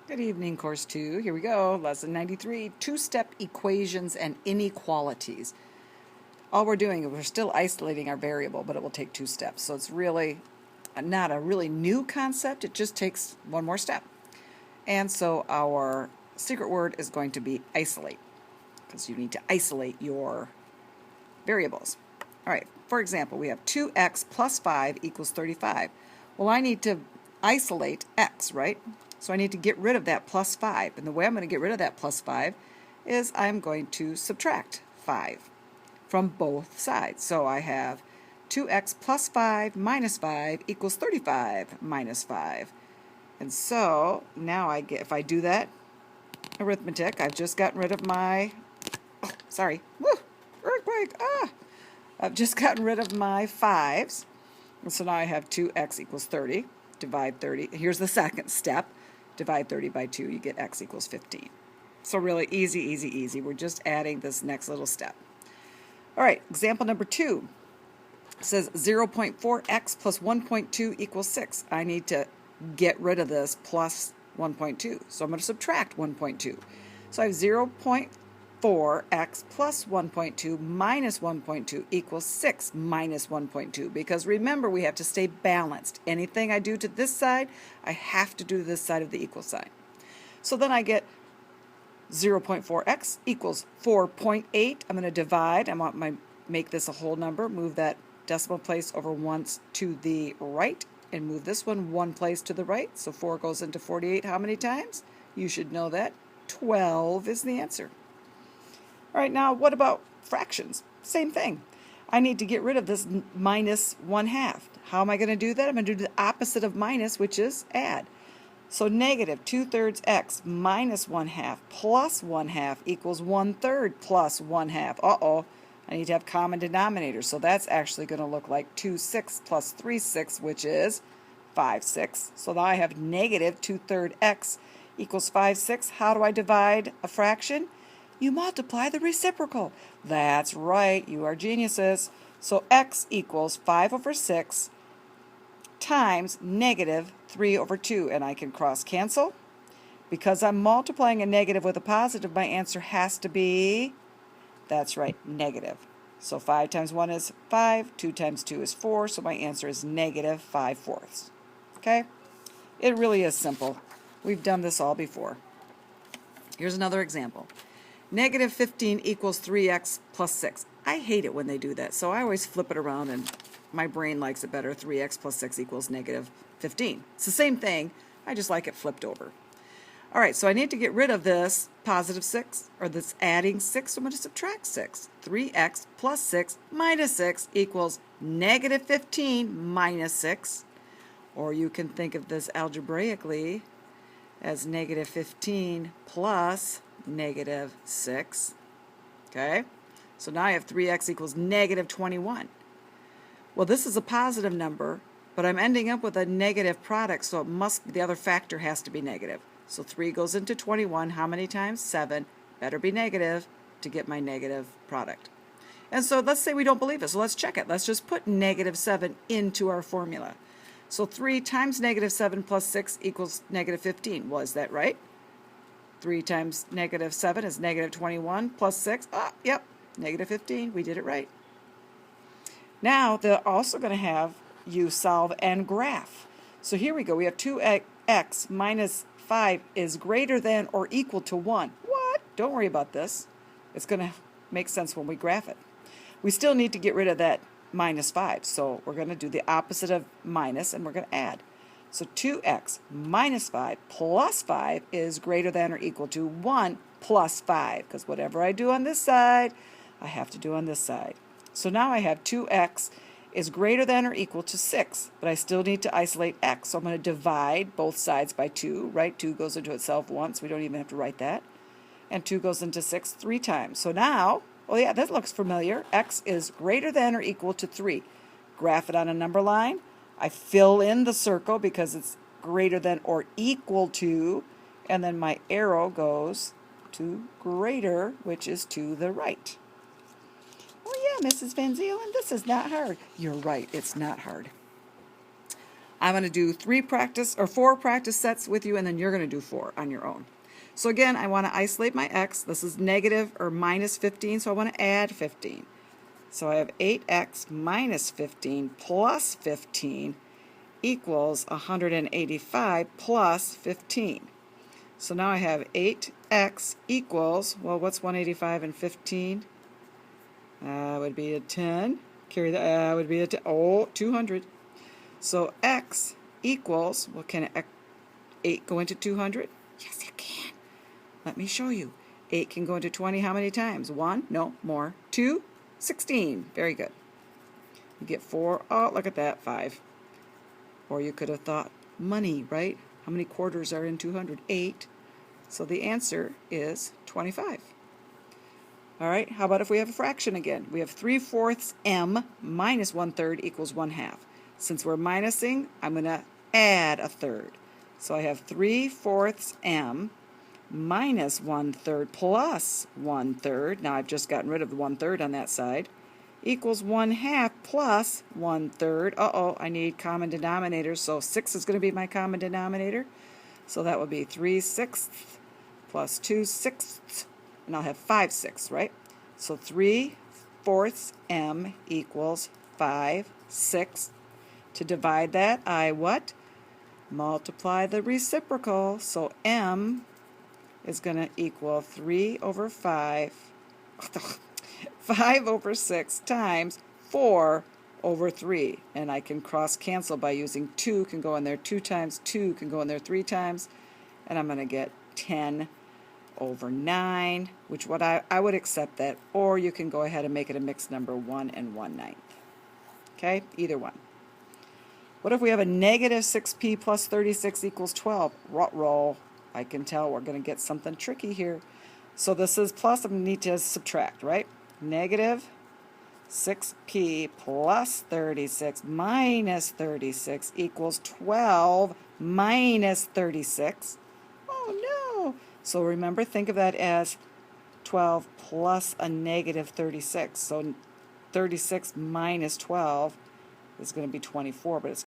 Good evening, Course 2. Here we go. Lesson 93, two-step equations and inequalities. All we're doing is we're still isolating our variable, but it will take 2 steps. So it's really not a really new concept. It just takes one more step. And so our secret word is going to be isolate, because you need to isolate your variables. All right, for example, we have 2x plus 5 equals 35. Well, I need to isolate x, right? So I need to get rid of that plus 5. And the way I'm going to get rid of that plus 5 is I'm going to subtract 5 from both sides. So I have 2x plus 5 minus 5 equals 35 minus 5. And so now I get, if I do that arithmetic, I've just gotten rid of my, earthquake, I've just gotten rid of my 5s. And so now I have 2x equals 30. Divide 30. Here's the second step. Divide 30 by 2, you get x equals 15. So really easy, easy, easy. We're just adding this next little step. All right, example number 2 says 0.4x plus 1.2 equals 6. I need to get rid of this plus 1.2. So I'm going to subtract 1.2. So I have 0.4x plus 1.2 minus 1.2 equals 6 minus 1.2, because remember, we have to stay balanced. Anything I do to this side, I have to do to this side of the equal sign. So then I get 0.4x equals 4.8. I'm going to divide. I want make this a whole number. Move that decimal place over once to the right and move this one place to the right. So 4 goes into 48 how many times? You should know that. 12 is the answer. All right, now what about fractions? Same thing. I need to get rid of this minus 1/2. How am I going to do that? I'm going to do the opposite of minus, which is add. So negative 2/3 x minus 1/2 plus 1/2 equals 1/3 plus 1/2. Uh-oh, I need to have common denominators. So that's actually going to look like 2/6 plus 3/6, which is 5/6. So now I have negative 2/3 x equals 5/6. How do I divide a fraction? You multiply the reciprocal. That's right, you are geniuses. So x equals 5/6 times negative 3/2, and I can cross cancel. Because I'm multiplying a negative with a positive, my answer has to be, that's right, negative. So 5 times 1 is 5, 2 times 2 is 4, so my answer is negative 5/4. Okay? It really is simple. We've done this all before. Here's another example. Negative 15 equals 3x plus 6. I hate it when they do that, so I always flip it around, and my brain likes it better. 3x plus 6 equals negative 15. It's the same thing. I just like it flipped over. All right, so I need to get rid of this positive 6, or this adding 6, so I'm going to subtract 6. 3x plus 6 minus 6 equals negative 15 minus 6. Or you can think of this algebraically as negative 15 plus negative 6. Okay? So now I have 3x equals negative 21. Well, this is a positive number, but I'm ending up with a negative product, so the other factor has to be negative. So 3 goes into 21 how many times? 7. Better be negative to get my negative product. And so let's say we don't believe it, so let's check it. Let's just put negative 7 into our formula. So 3 times negative 7 plus 6 equals negative 15. Was that right? 3 times negative 7 is negative 21 plus 6. Yep, negative 15. We did it right. Now, they're also going to have you solve and graph. So here we go. We have 2x minus 5 is greater than or equal to 1. What? Don't worry about this. It's going to make sense when we graph it. We still need to get rid of that minus 5. So we're going to do the opposite of minus, and we're going to add. So 2x minus 5 plus 5 is greater than or equal to 1 plus 5, because whatever I do on this side, I have to do on this side. So now I have 2x is greater than or equal to 6, but I still need to isolate x. So I'm going to divide both sides by 2, right? 2 goes into itself once. We don't even have to write that. And 2 goes into 6 3 times. So now, oh yeah, that looks familiar. X is greater than or equal to 3. Graph it on a number line. I fill in the circle because it's greater than or equal to, and then my arrow goes to greater, which is to the right. Oh yeah, Mrs. Van Zeelen, this is not hard. You're right, it's not hard. I'm going to do 4 practice sets with you, and then you're going to do 4 on your own. So again, I want to isolate my x. This is negative or minus 15, so I want to add 15. So I have 8x minus 15 plus 15 equals 185 plus 15. So now I have 8x equals, well, what's 185 and 15? Would be a 10. Carry that, would be a 10. Oh, 200. So x equals, well, can 8 go into 200? Yes, it can. Let me show you. 8 can go into 20 how many times? 1? No, more. 2? 16. Very good. You get 4. Oh, look at that. 5. Or you could have thought money, right? How many quarters are in 200? 8. So the answer is 25. All right, how about if we have a fraction again? We have 3/4 m minus 1/3 equals 1/2. Since we're minusing, I'm going to add a third. So I have 3/4 m minus 1/3 plus 1/3. Now I've just gotten rid of the 1/3 on that side. Equals 1/2 plus 1/3. Uh-oh, I need common denominators, so 6 is going to be my common denominator. So that would be 3/6 plus 2/6, and I'll have 5/6, right? So 3/4 m equals 5/6. To divide that, I what? Multiply the reciprocal. So m is going to equal 3 over 5, 5 over 6 times 4 over 3. And I can cross cancel by using 2 can go in there 2 times, 2 can go in there 3 times, and I'm going to get 10 over 9, which I would accept that, or you can go ahead and make it a mixed number, 1 and 1/9. Okay, either one. What if we have a negative 6p plus 36 equals 12? Roll. I can tell we're going to get something tricky here. So this is plus, I'm going to need to subtract, right? Negative 6p plus 36 minus 36 equals 12 minus 36. Oh no! So remember, think of that as 12 plus a negative 36. So 36 minus 12 is going to be 24, but it's